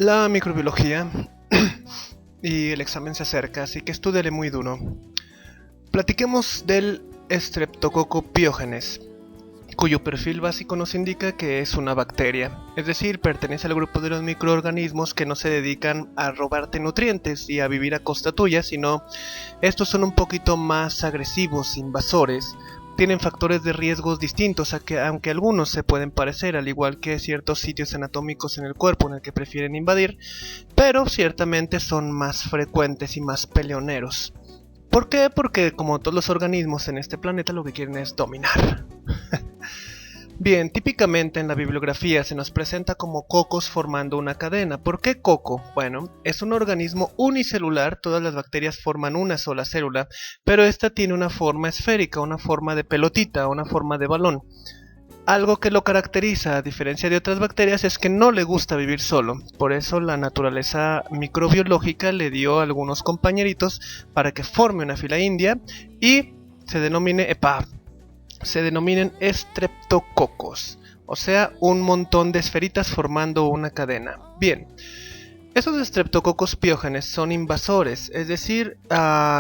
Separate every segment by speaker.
Speaker 1: La microbiología y el examen se acerca, así que estúdiale muy duro. Platiquemos del Streptococcus pyogenes, cuyo perfil básico nos indica que es una bacteria, es decir, pertenece al grupo de los microorganismos que no se dedican a robarte nutrientes y a vivir a costa tuya, sino estos son un poquito más agresivos, invasores. Tienen factores de riesgos distintos, aunque algunos se pueden parecer, al igual que ciertos sitios anatómicos en el cuerpo en el que prefieren invadir, pero ciertamente son más frecuentes y más peleoneros. ¿Por qué? Porque como todos los organismos en este planeta lo que quieren es dominar. Bien, típicamente en la bibliografía se nos presenta como cocos formando una cadena. ¿Por qué coco? Bueno, es un organismo unicelular, todas las bacterias forman una sola célula, pero esta tiene una forma esférica, una forma de pelotita, una forma de balón. Algo que lo caracteriza, a diferencia de otras bacterias, es que no le gusta vivir solo. Por eso la naturaleza microbiológica le dio a algunos compañeritos para que forme una fila india y se denominen estreptococos, o sea, un montón de esferitas formando una cadena. Bien, esos Streptococcus pyogenes son invasores, es decir,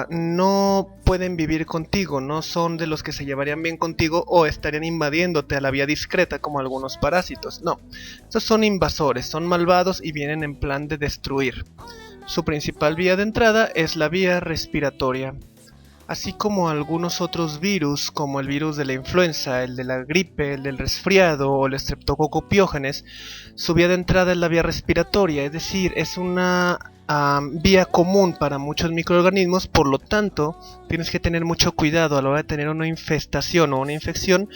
Speaker 1: no pueden vivir contigo, no son de los que se llevarían bien contigo o estarían invadiéndote a la vía discreta como algunos parásitos. No, estos son invasores, son malvados y vienen en plan de destruir. Su principal vía de entrada es la vía respiratoria. Así como algunos otros virus, como el virus de la influenza, el de la gripe, el del resfriado o el Streptococcus pyogenes, su vía de entrada es la vía respiratoria, es decir, es una vía común para muchos microorganismos, por lo tanto, tienes que tener mucho cuidado a la hora de tener una infestación o una infección.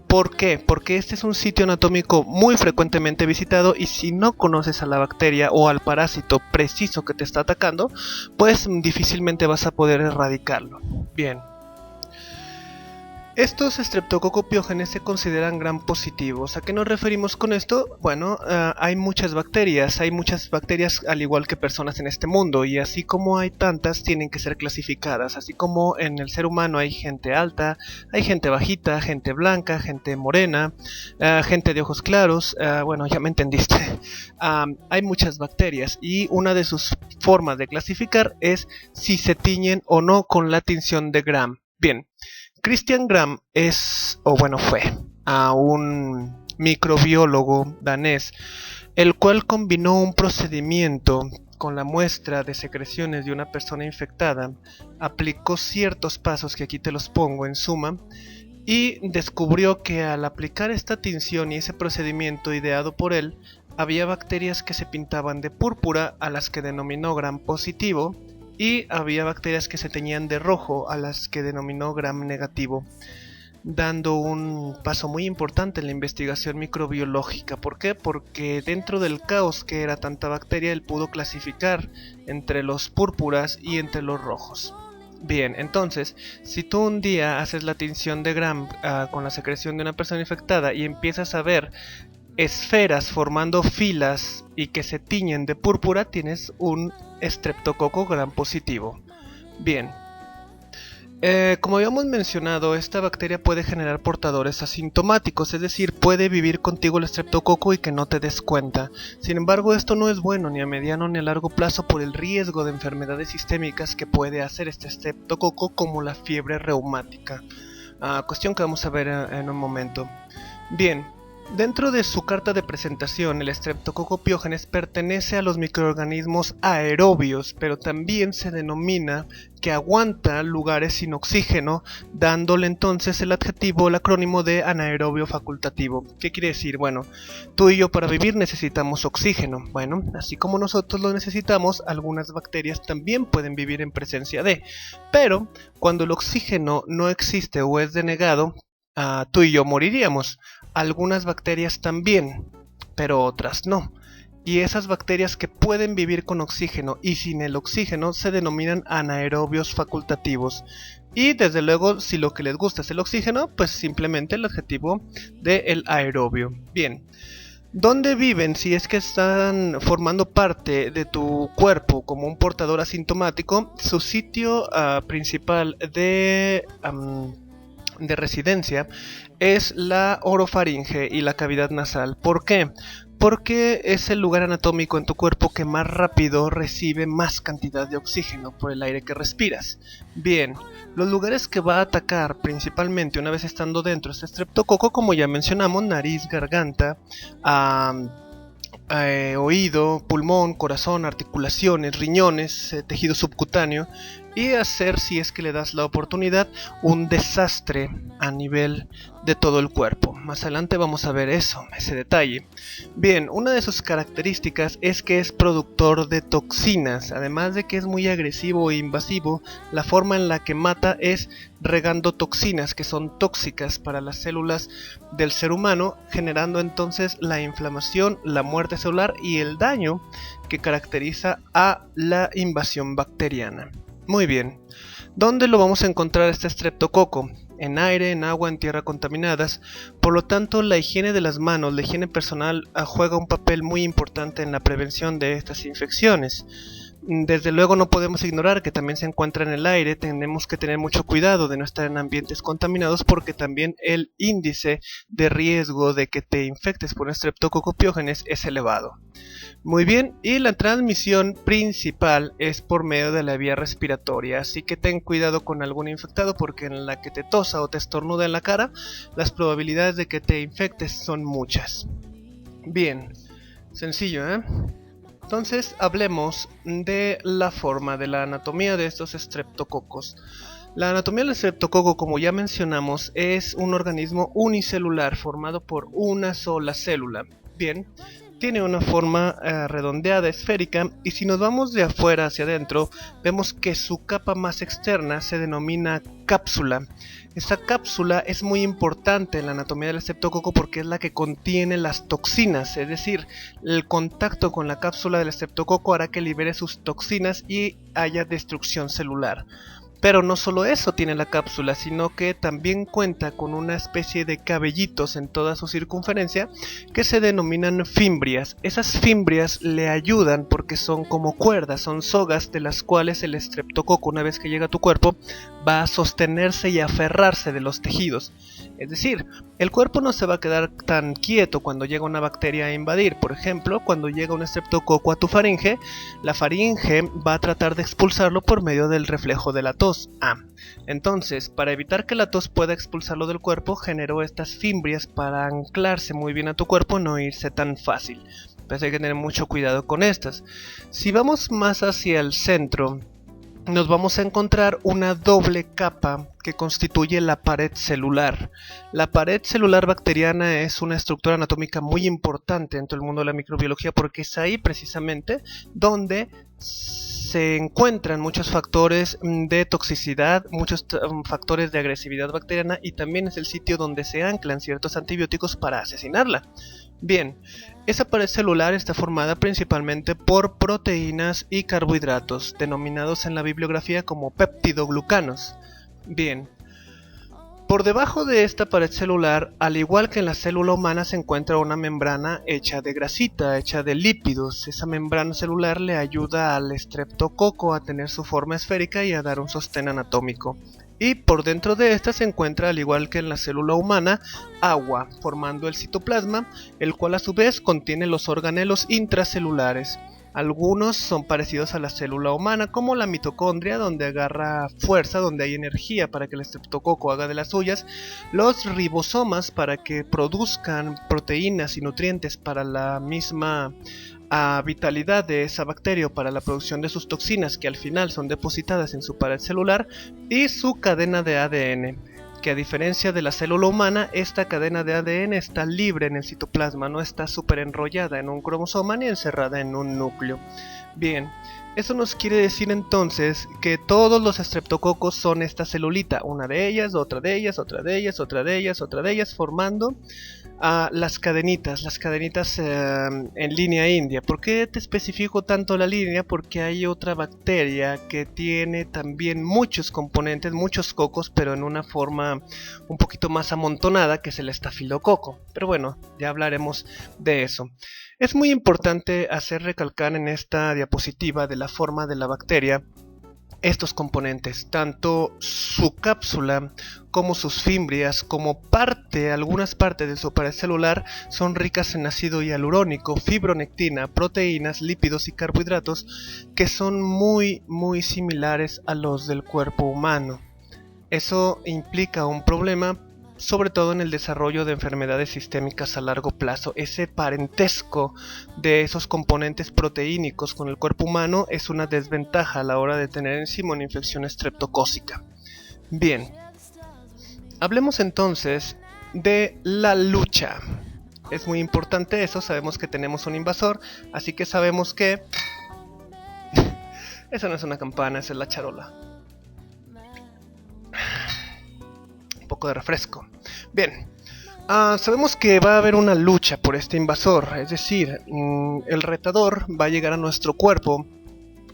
Speaker 1: ¿Por qué? Porque este es un sitio anatómico muy frecuentemente visitado y si no conoces a la bacteria o al parásito preciso que te está atacando, pues difícilmente vas a poder erradicarlo. Bien. Estos Streptococcus pyogenes se consideran gram positivos. ¿A qué nos referimos con esto? Bueno, hay muchas bacterias al igual que personas en este mundo, y así como hay tantas, tienen que ser clasificadas. Así como en el ser humano hay gente alta, hay gente bajita, gente blanca, gente morena, gente de ojos claros, bueno, ya me entendiste. Hay muchas bacterias y una de sus formas de clasificar es si se tiñen o no con la tinción de Gram. Bien. Christian Gram fue un microbiólogo danés, el cual combinó un procedimiento con la muestra de secreciones de una persona infectada, aplicó ciertos pasos que aquí te los pongo en suma, y descubrió que al aplicar esta tinción y ese procedimiento ideado por él, había bacterias que se pintaban de púrpura, a las que denominó Gram positivo, y había bacterias que se teñían de rojo, a las que denominó Gram negativo, dando un paso muy importante en la investigación microbiológica. ¿Por qué? Porque dentro del caos que era tanta bacteria, él pudo clasificar entre los púrpuras y entre los rojos. Bien, entonces, si tú un día haces la tinción de Gram con la secreción de una persona infectada y empiezas a ver esferas formando filas y que se tiñen de púrpura, tienes un Streptococcus gram positivo. Bien, como habíamos mencionado, esta bacteria puede generar portadores asintomáticos, es decir, puede vivir contigo el estreptococo y que no te des cuenta. Sin embargo, esto no es bueno ni a mediano ni a largo plazo por el riesgo de enfermedades sistémicas que puede hacer este estreptococo, como la fiebre reumática, cuestión que vamos a ver en un momento. Bien. Dentro de su carta de presentación, el Streptococcus pyogenes pertenece a los microorganismos aerobios, pero también se denomina que aguanta lugares sin oxígeno, dándole entonces el adjetivo o el acrónimo de anaerobio facultativo. ¿Qué quiere decir? Bueno, tú y yo para vivir necesitamos oxígeno. Bueno, así como nosotros lo necesitamos, algunas bacterias también pueden vivir en presencia de, pero cuando el oxígeno no existe o es denegado, tú y yo moriríamos. Algunas bacterias también, pero otras no. Y esas bacterias que pueden vivir con oxígeno y sin el oxígeno se denominan anaerobios facultativos. Y desde luego, si lo que les gusta es el oxígeno, pues simplemente el adjetivo del aerobio. Bien. ¿Dónde viven si es que están formando parte de tu cuerpo como un portador asintomático? Su sitio principal de residencia es la orofaringe y la cavidad nasal. ¿Por qué? porque es el lugar anatómico en tu cuerpo que más rápido recibe más cantidad de oxígeno por el aire que respiras. Bien, los lugares que va a atacar principalmente una vez estando dentro este estreptococo, como ya mencionamos, nariz, garganta, oído, pulmón, corazón, articulaciones, riñones, tejido subcutáneo, y hacer, si es que le das la oportunidad, un desastre a nivel de todo el cuerpo. Más adelante vamos a ver ese detalle. Bien, una de sus características es que es productor de toxinas, además de que es muy agresivo e invasivo. La forma en la que mata es regando toxinas que son tóxicas para las células del ser humano, generando entonces la inflamación, la muerte celular y el daño que caracteriza a la invasión bacteriana. Muy bien, ¿dónde lo vamos a encontrar este estreptococo? En aire, en agua, en tierra contaminadas. Por lo tanto, la higiene de las manos, la higiene personal, juega un papel muy importante en la prevención de estas infecciones. Desde luego no podemos ignorar que también se encuentra en el aire. Tenemos que tener mucho cuidado de no estar en ambientes contaminados, porque también el índice de riesgo de que te infectes por un Streptococcus pyogenes es elevado. Muy bien, y la transmisión principal es por medio de la vía respiratoria, así que ten cuidado con algún infectado, porque en la que te tosa o te estornuda en la cara, las probabilidades de que te infectes son muchas. Bien, sencillo, ¿eh? Entonces hablemos de la forma, de la anatomía de estos estreptococos. La anatomía del estreptococo, como ya mencionamos, es un organismo unicelular formado por una sola célula. Bien, tiene una forma redondeada, esférica, y si nos vamos de afuera hacia adentro, vemos que su capa más externa se denomina cápsula. Esta cápsula es muy importante en la anatomía del estreptococo porque es la que contiene las toxinas, es decir, el contacto con la cápsula del estreptococo hará que libere sus toxinas y haya destrucción celular. Pero no solo eso tiene la cápsula, sino que también cuenta con una especie de cabellitos en toda su circunferencia que se denominan fimbrias. Esas fimbrias le ayudan porque son como cuerdas, son sogas de las cuales el estreptococo, una vez que llega a tu cuerpo, va a sostenerse y aferrarse de los tejidos. Es decir, el cuerpo no se va a quedar tan quieto cuando llega una bacteria a invadir. Por ejemplo, cuando llega un estreptococo a tu faringe, la faringe va a tratar de expulsarlo por medio del reflejo de la tos. Entonces, para evitar que la tos pueda expulsarlo del cuerpo, generó estas fimbrias para anclarse muy bien a tu cuerpo y no irse tan fácil. Entonces hay que tener mucho cuidado con estas. Si vamos más hacia el centro, nos vamos a encontrar una doble capa que constituye la pared celular. La pared celular bacteriana es una estructura anatómica muy importante dentro del mundo de la microbiología, porque es ahí precisamente donde se encuentran muchos factores de toxicidad, muchos factores de agresividad bacteriana, y también es el sitio donde se anclan ciertos antibióticos para asesinarla. Bien, esa pared celular está formada principalmente por proteínas y carbohidratos, denominados en la bibliografía como peptidoglucanos. Bien, por debajo de esta pared celular, al igual que en la célula humana, se encuentra una membrana hecha de grasita, hecha de lípidos. Esa membrana celular le ayuda al estreptococo a tener su forma esférica y a dar un sostén anatómico. Y por dentro de esta se encuentra, al igual que en la célula humana, agua, formando el citoplasma, el cual a su vez contiene los organelos intracelulares. Algunos son parecidos a la célula humana, como la mitocondria, donde agarra fuerza, donde hay energía para que el estreptococo haga de las suyas, los ribosomas para que produzcan proteínas y nutrientes para la misma vitalidad de esa bacteria o para la producción de sus toxinas, que al final son depositadas en su pared celular, y su cadena de ADN, que a diferencia de la célula humana, esta cadena de ADN está libre en el citoplasma, no está súper enrollada en un cromosoma ni encerrada en un núcleo. Bien, eso nos quiere decir entonces que todos los estreptococos son esta celulita, una de ellas, otra de ellas, otra de ellas, otra de ellas, otra de ellas, formando las cadenitas en línea india. ¿Por qué te especifico tanto la línea? Porque hay otra bacteria que tiene también muchos componentes, muchos cocos, pero en una forma un poquito más amontonada, que es el estafilococo. Pero bueno, ya hablaremos de eso. Es muy importante hacer recalcar en esta diapositiva de la forma de la bacteria estos componentes, tanto su cápsula como sus fimbrias, como algunas partes de su pared celular, son ricas en ácido hialurónico, fibronectina, proteínas, lípidos y carbohidratos que son muy similares a los del cuerpo humano. Eso implica un problema, sobre todo en el desarrollo de enfermedades sistémicas a largo plazo. Ese parentesco de esos componentes proteínicos con el cuerpo humano es una desventaja a la hora de tener encima una infección estreptocócica. Bien, hablemos entonces de la lucha. Es muy importante eso, sabemos que tenemos un invasor, así que sabemos que... Esa no es una campana, esa es la charola. Poco de refresco. Bien, sabemos que va a haber una lucha por este invasor, es decir, el retador va a llegar a nuestro cuerpo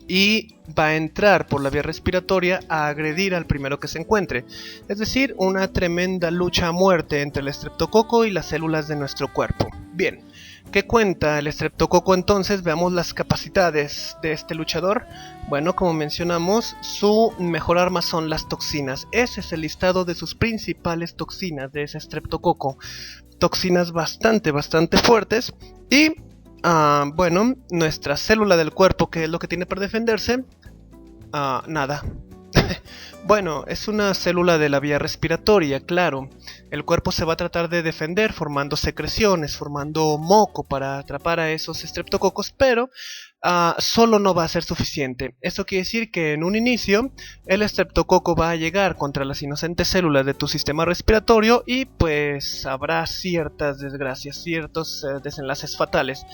Speaker 1: y va a entrar por la vía respiratoria a agredir al primero que se encuentre, es decir, una tremenda lucha a muerte entre el estreptococo y las células de nuestro cuerpo. Bien, ¿qué cuenta el estreptococo entonces? Veamos las capacidades de este luchador. Bueno, como mencionamos, su mejor arma son las toxinas. Ese es el listado de sus principales toxinas de ese estreptococo. Toxinas bastante fuertes y... bueno, nuestra célula del cuerpo, ¿qué es lo que tiene para defenderse? Nada. Bueno, es una célula de la vía respiratoria, claro. El cuerpo se va a tratar de defender formando secreciones, formando moco para atrapar a esos estreptococos, pero solo no va a ser suficiente. Esto quiere decir que en un inicio el estreptococo va a llegar contra las inocentes células de tu sistema respiratorio y pues habrá ciertas desgracias, ciertos desenlaces fatales.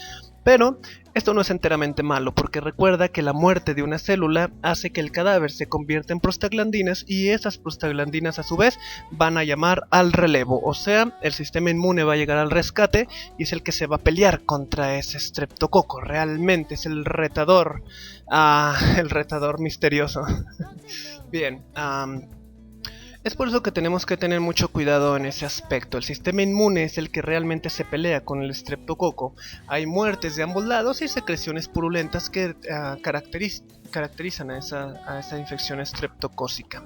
Speaker 1: Pero esto no es enteramente malo, porque recuerda que la muerte de una célula hace que el cadáver se convierta en prostaglandinas y esas prostaglandinas a su vez van a llamar al relevo, o sea, el sistema inmune va a llegar al rescate y es el que se va a pelear contra ese estreptococo. Realmente es el retador misterioso. Bien, es por eso que tenemos que tener mucho cuidado en ese aspecto. El sistema inmune es el que realmente se pelea con el estreptococo. Hay muertes de ambos lados y secreciones purulentas que caracterizan a esa infección estreptocócica.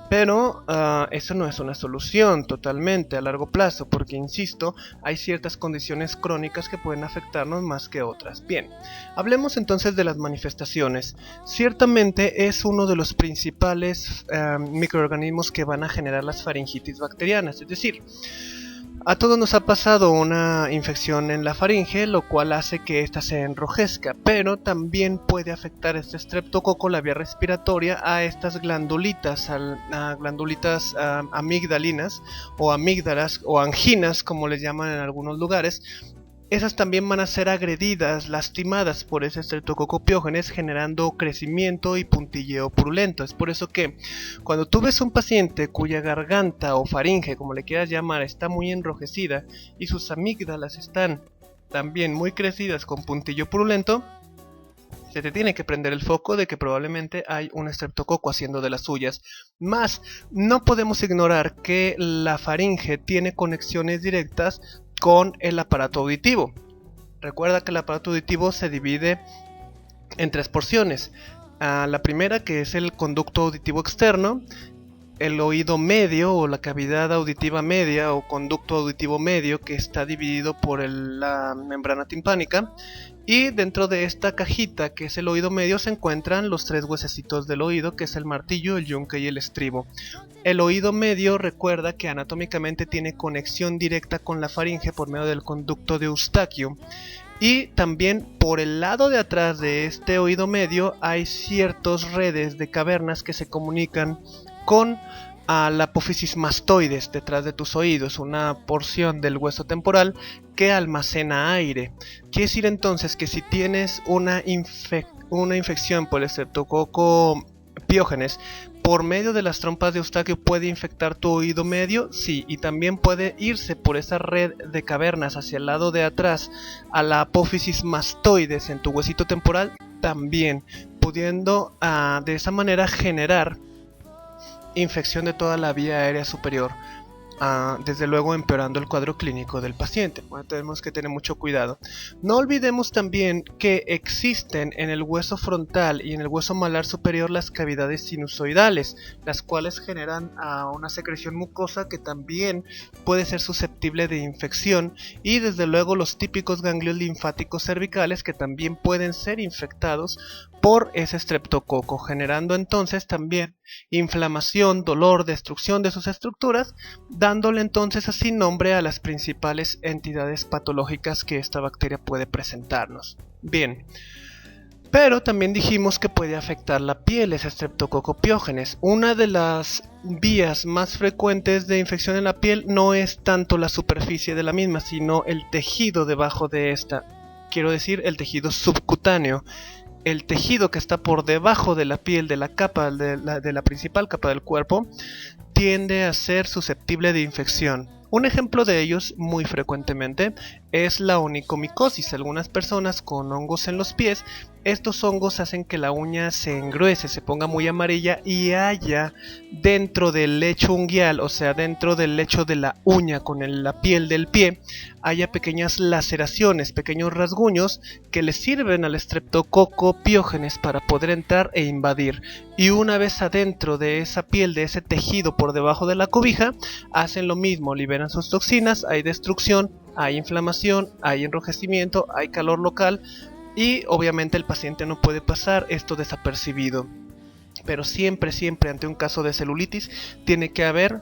Speaker 1: Pero eso no es una solución totalmente a largo plazo, porque insisto, hay ciertas condiciones crónicas que pueden afectarnos más que otras. Bien, hablemos entonces de las manifestaciones. Ciertamente es uno de los principales microorganismos que van a generar las faringitis bacterianas, es decir, a todos nos ha pasado una infección en la faringe, lo cual hace que ésta se enrojezca, pero también puede afectar este estreptococo la vía respiratoria a estas glandulitas, amigdalinas o amígdalas o anginas, como les llaman en algunos lugares. Esas también van a ser agredidas, lastimadas por ese estreptococo piógenes, generando crecimiento y puntilleo purulento. Es por eso que cuando tú ves un paciente cuya garganta o faringe, como le quieras llamar, está muy enrojecida y sus amígdalas están también muy crecidas con puntillo purulento, se te tiene que prender el foco de que probablemente hay un estreptococo haciendo de las suyas. Más, no podemos ignorar que la faringe tiene conexiones directas con el aparato auditivo. Recuerda que el aparato auditivo se divide en tres porciones. La primera, que es el conducto auditivo externo, el oído medio o la cavidad auditiva media o conducto auditivo medio, que está dividido por la membrana timpánica, y dentro de esta cajita que es el oído medio se encuentran los tres huesecitos del oído, que es el martillo, el yunque y el estribo. El oído medio, recuerda que anatómicamente tiene conexión directa con la faringe por medio del conducto de Eustaquio. Y también por el lado de atrás de este oído medio hay ciertas redes de cavernas que se comunican con la apófisis mastoides detrás de tus oídos, una porción del hueso temporal que almacena aire. Quiere decir entonces que si tienes una infección por el estreptococo piógenes por medio de las trompas de Eustaquio, puede infectar tu oído medio, sí, y también puede irse por esa red de cavernas hacia el lado de atrás a la apófisis mastoides en tu huesito temporal, también, pudiendo de esa manera generar infección de toda la vía aérea superior. desde luego empeorando el cuadro clínico del paciente. Bueno, tenemos que tener mucho cuidado. No olvidemos también que existen en el hueso frontal y en el hueso malar superior las cavidades sinusoidales, las cuales generan una secreción mucosa que también puede ser susceptible de infección, y desde luego los típicos ganglios linfáticos cervicales que también pueden ser infectados por ese estreptococo, generando entonces también inflamación, dolor, destrucción de sus estructuras, dándole entonces así nombre a las principales entidades patológicas que esta bacteria puede presentarnos. Bien, pero también dijimos que puede afectar la piel, ese Streptococcus pyogenes. Una de las vías más frecuentes de infección en la piel no es tanto la superficie de la misma, sino el tejido debajo de esta. Quiero decir, el tejido subcutáneo. El tejido que está por debajo de la piel, de la capa, de la principal capa del cuerpo, tiende a ser susceptible de infección. Un ejemplo de ellos, muy frecuentemente, es la onicomicosis. Algunas personas con hongos en los pies, estos hongos hacen que la uña se engruese, se ponga muy amarilla y haya dentro del lecho unguial, o sea, dentro del lecho de la uña con la piel del pie, haya pequeñas laceraciones, pequeños rasguños que le sirven al Streptococcus pyogenes para poder entrar e invadir. Y una vez adentro de esa piel, de ese tejido por debajo de la cobija, hacen lo mismo, liberan sus toxinas, hay destrucción, hay inflamación, hay enrojecimiento, hay calor local y obviamente el paciente no puede pasar esto desapercibido. Pero siempre ante un caso de celulitis tiene que haber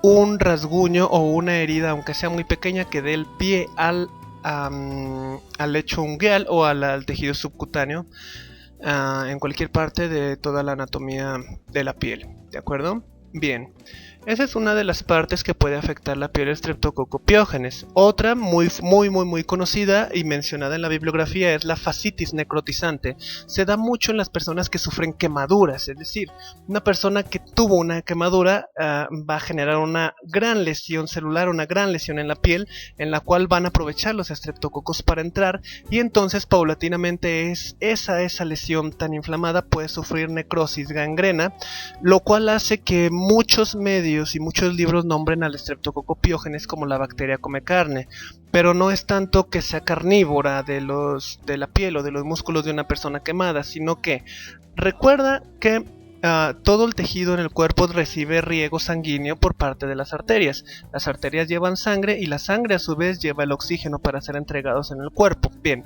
Speaker 1: un rasguño o una herida, aunque sea muy pequeña, que dé el pie al lecho unguial o al tejido subcutáneo, en cualquier parte de toda la anatomía de la piel, ¿de acuerdo? Bien, esa es una de las partes que puede afectar la piel del Streptococcus pyogenes. Otra muy conocida y mencionada en la bibliografía es la fascitis necrotizante. Se da mucho en las personas que sufren quemaduras, es decir, una persona que tuvo una quemadura va a generar una gran lesión celular, una gran lesión en la piel, en la cual van a aprovechar los estreptococos para entrar, y entonces paulatinamente esa lesión tan inflamada puede sufrir necrosis, gangrena, lo cual hace que muchos medios y muchos libros nombren al Streptococcus pyogenes como la bacteria come carne, pero no es tanto que sea carnívora de la piel o de los músculos de una persona quemada, sino que recuerda que todo el tejido en el cuerpo recibe riego sanguíneo por parte de las arterias. Las arterias llevan sangre y la sangre a su vez lleva el oxígeno para ser entregados en el cuerpo. Bien,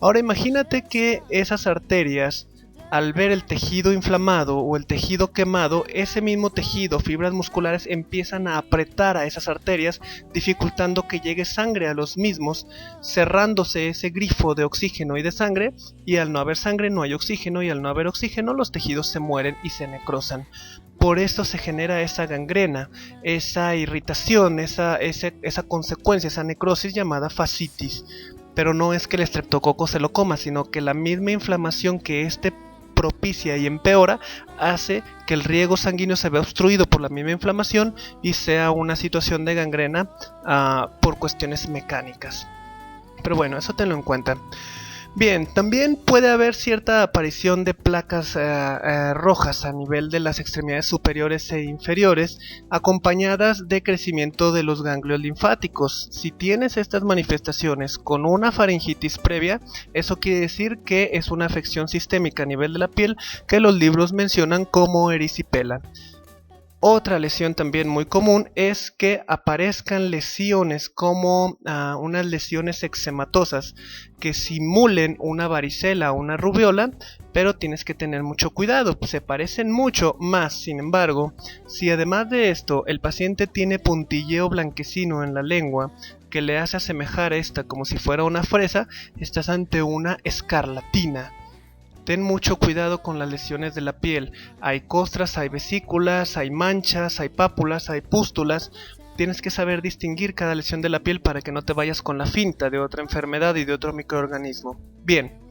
Speaker 1: ahora imagínate que esas arterias, al ver el tejido inflamado o el tejido quemado, ese mismo tejido, fibras musculares, empiezan a apretar a esas arterias, dificultando que llegue sangre a los mismos, cerrándose ese grifo de oxígeno y de sangre, y al no haber sangre no hay oxígeno, y al no haber oxígeno los tejidos se mueren y se necrosan. Por esto se genera esa gangrena, esa irritación, esa consecuencia, esa necrosis llamada fascitis. Pero no es que el estreptococo se lo coma, sino que la misma inflamación que propicia y empeora hace que el riego sanguíneo se vea obstruido por la misma inflamación y sea una situación de gangrena por cuestiones mecánicas. Pero bueno, eso tenlo en cuenta. Bien, también puede haber cierta aparición de placas rojas a nivel de las extremidades superiores e inferiores, acompañadas de crecimiento de los ganglios linfáticos. Si tienes estas manifestaciones con una faringitis previa, eso quiere decir que es una afección sistémica a nivel de la piel que los libros mencionan como erisipela. Otra lesión también muy común es que aparezcan lesiones como unas lesiones eczematosas que simulen una varicela o una rubiola, pero tienes que tener mucho cuidado, se parecen mucho más. Sin embargo, si además de esto el paciente tiene puntilleo blanquecino en la lengua que le hace asemejar esta como si fuera una fresa, estás ante una escarlatina. Ten mucho cuidado con las lesiones de la piel. Hay costras, hay vesículas, hay manchas, hay pápulas, hay pústulas. Tienes que saber distinguir cada lesión de la piel para que no te vayas con la finta de otra enfermedad y de otro microorganismo. Bien.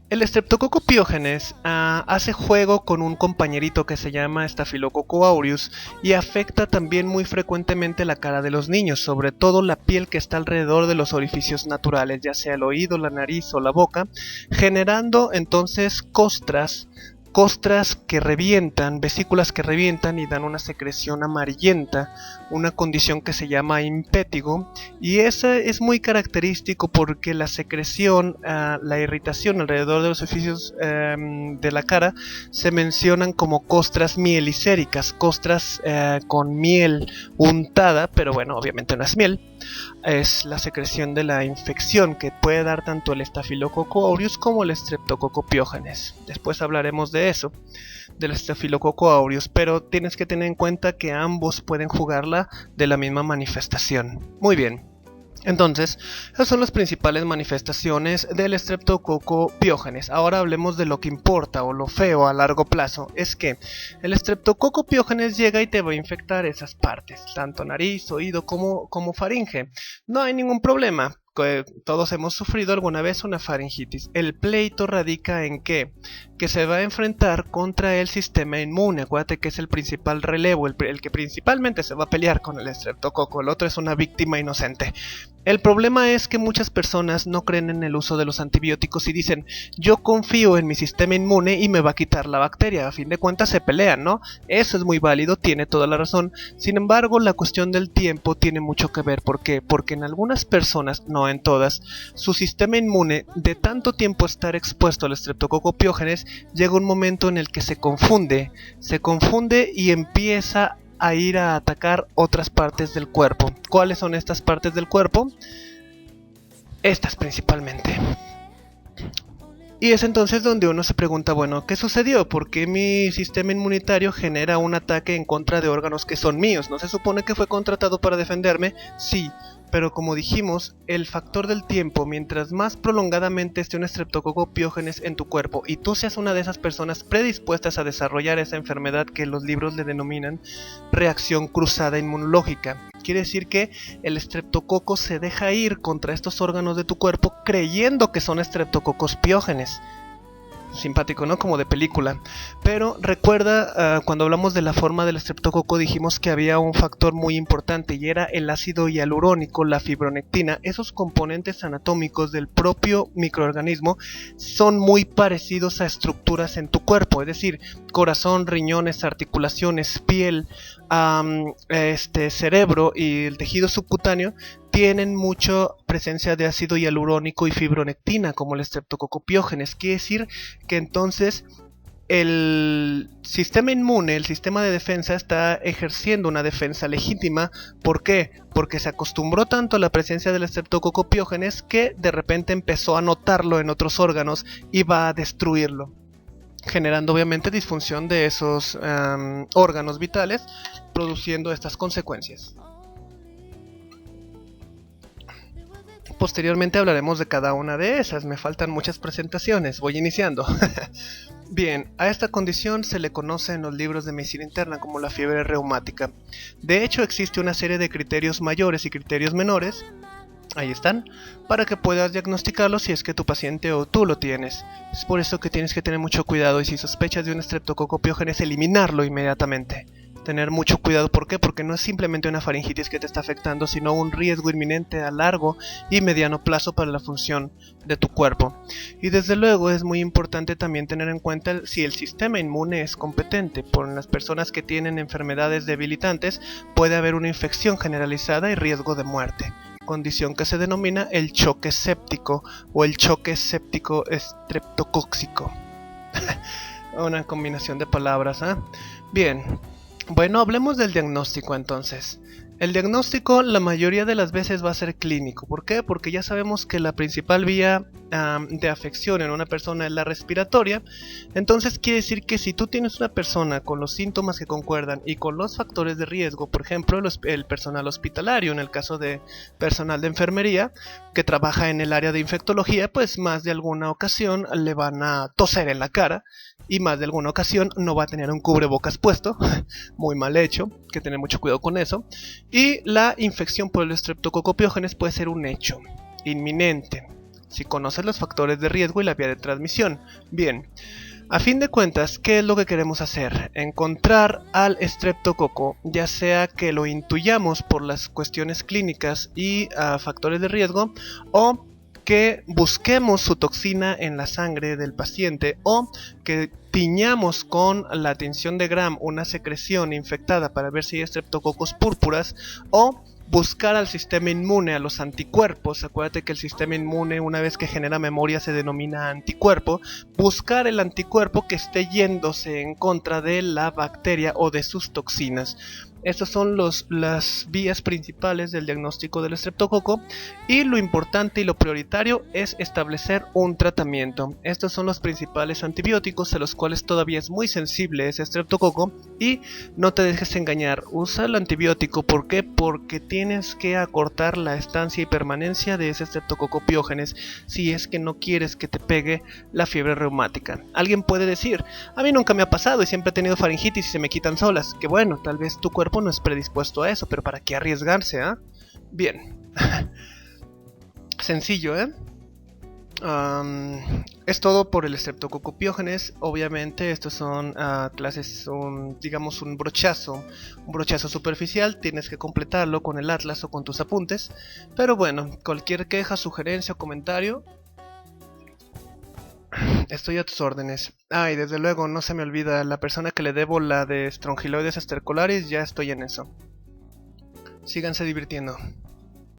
Speaker 1: El Streptococcus pyogenes hace juego con un compañerito que se llama Staphylococcus aureus y afecta también muy frecuentemente la cara de los niños, sobre todo la piel que está alrededor de los orificios naturales, ya sea el oído, la nariz o la boca, generando entonces costras costras que revientan, vesículas que revientan y dan una secreción amarillenta, una condición que se llama impétigo, y esa es muy característico porque la secreción, la irritación alrededor de los orificios de la cara se mencionan como costras mielicéricas, costras con miel untada, pero bueno, obviamente no es miel. Es la secreción de la infección que puede dar tanto el Staphylococcus aureus como el Streptococcus pyogenes. Después hablaremos de eso, del Staphylococcus aureus, pero tienes que tener en cuenta que ambos pueden jugarla de la misma manifestación. Muy bien. Entonces, esas son las principales manifestaciones del Streptococcus pyogenes. Ahora hablemos de lo que importa o lo feo a largo plazo. Es que el Streptococcus pyogenes llega y te va a infectar esas partes, tanto nariz, oído como faringe. No hay ningún problema. Todos hemos sufrido alguna vez una faringitis. El pleito radica en que se va a enfrentar contra el sistema inmune. Acuérdate que es el principal relevo, el que principalmente se va a pelear con el estreptococo. El otro es una víctima inocente. El problema es que muchas personas no creen en el uso de los antibióticos y dicen, yo confío en mi sistema inmune y me va a quitar la bacteria. A fin de cuentas se pelean, ¿no? Eso es muy válido, tiene toda la razón. Sin embargo, la cuestión del tiempo tiene mucho que ver. ¿Por qué? Porque en algunas personas, no en todas, su sistema inmune, de tanto tiempo estar expuesto al Streptococcus pyogenes, llega un momento en el que se confunde y empieza a ir a atacar otras partes del cuerpo. ¿Cuáles son estas partes del cuerpo? Estas principalmente. Y es entonces donde uno se pregunta, bueno, ¿qué sucedió? ¿Por qué mi sistema inmunitario genera un ataque en contra de órganos que son míos? ¿No se supone que fue contratado para defenderme? Sí. Pero como dijimos, el factor del tiempo, mientras más prolongadamente esté un Streptococcus pyogenes en tu cuerpo y tú seas una de esas personas predispuestas a desarrollar esa enfermedad que los libros le denominan reacción cruzada inmunológica. Quiere decir que el estreptococo se deja ir contra estos órganos de tu cuerpo creyendo que son Streptococcus pyogenes. Simpático, ¿no? Como de película. Pero recuerda, cuando hablamos de la forma del estreptococo dijimos que había un factor muy importante y era el ácido hialurónico, la fibronectina. Esos componentes anatómicos del propio microorganismo son muy parecidos a estructuras en tu cuerpo, es decir, corazón, riñones, articulaciones, piel, cerebro y el tejido subcutáneo tienen mucha presencia de ácido hialurónico y fibronectina como el Streptococcus pyogenes. Quiere decir que entonces el sistema inmune, el sistema de defensa está ejerciendo una defensa legítima. ¿Por qué? Porque se acostumbró tanto a la presencia del Streptococcus pyogenes que de repente empezó a notarlo en otros órganos y va a destruirlo, generando obviamente disfunción de esos órganos vitales, produciendo estas consecuencias. Posteriormente hablaremos de cada una de esas, me faltan muchas presentaciones, voy iniciando. Bien, a esta condición se le conoce en los libros de medicina interna como la fiebre reumática. De hecho existe una serie de criterios mayores y criterios menores, ahí están, para que puedas diagnosticarlo si es que tu paciente o tú lo tienes. Es por eso que tienes que tener mucho cuidado y si sospechas de un Streptococcus pyogenes eliminarlo inmediatamente. Tener mucho cuidado, ¿por qué? Porque no es simplemente una faringitis que te está afectando, sino un riesgo inminente a largo y mediano plazo para la función de tu cuerpo. Y desde luego es muy importante también tener en cuenta si el sistema inmune es competente. Por las personas que tienen enfermedades debilitantes puede haber una infección generalizada y riesgo de muerte, condición que se denomina el choque séptico o el choque séptico estreptocóxico. Una combinación de palabras, ¿eh? Bien. Bueno, hablemos del diagnóstico entonces. El diagnóstico la mayoría de las veces va a ser clínico. ¿Por qué? Porque ya sabemos que la principal vía de afección en una persona es la respiratoria. Entonces quiere decir que si tú tienes una persona con los síntomas que concuerdan y con los factores de riesgo, por ejemplo el personal hospitalario, en el caso de personal de enfermería que trabaja en el área de infectología, pues más de alguna ocasión le van a toser en la cara y más de alguna ocasión no va a tener un cubrebocas puesto, muy mal hecho, hay que tener mucho cuidado con eso. Y la infección por el Streptococcus pyogenes puede ser un hecho inminente si conoces los factores de riesgo y la vía de transmisión. Bien, a fin de cuentas, ¿qué es lo que queremos hacer? Encontrar al estreptococo, ya sea que lo intuyamos por las cuestiones clínicas y factores de riesgo, o que busquemos su toxina en la sangre del paciente o que tiñamos con la tinción de Gram una secreción infectada para ver si hay Streptococcus púrpuras, o buscar al sistema inmune, a los anticuerpos. Acuérdate que el sistema inmune, una vez que genera memoria, se denomina anticuerpo. Buscar el anticuerpo que esté yéndose en contra de la bacteria o de sus toxinas. Estas son las vías principales del diagnóstico del estreptococo, y lo importante y lo prioritario es establecer un tratamiento. Estos son los principales antibióticos a los cuales todavía es muy sensible ese estreptococo, y no te dejes engañar, usa el antibiótico. ¿Por qué? Porque tienes que acortar la estancia y permanencia de ese estreptococo piógenes si es que no quieres que te pegue la fiebre reumática. Alguien puede decir, a mí nunca me ha pasado y siempre he tenido faringitis y se me quitan solas. Que bueno, tal vez tu cuerpo no es predispuesto a eso, pero ¿para qué arriesgarse? Bien. Sencillo, ¿eh? Es todo por el estreptococo piógenes. Obviamente estos son clases, digamos un brochazo superficial. Tienes que completarlo con el atlas o con tus apuntes. Pero bueno, cualquier queja, sugerencia o comentario, estoy a tus órdenes. Y desde luego no se me olvida, la persona que le debo la de Strongyloides estercolaris, ya estoy en eso. Síganse divirtiendo.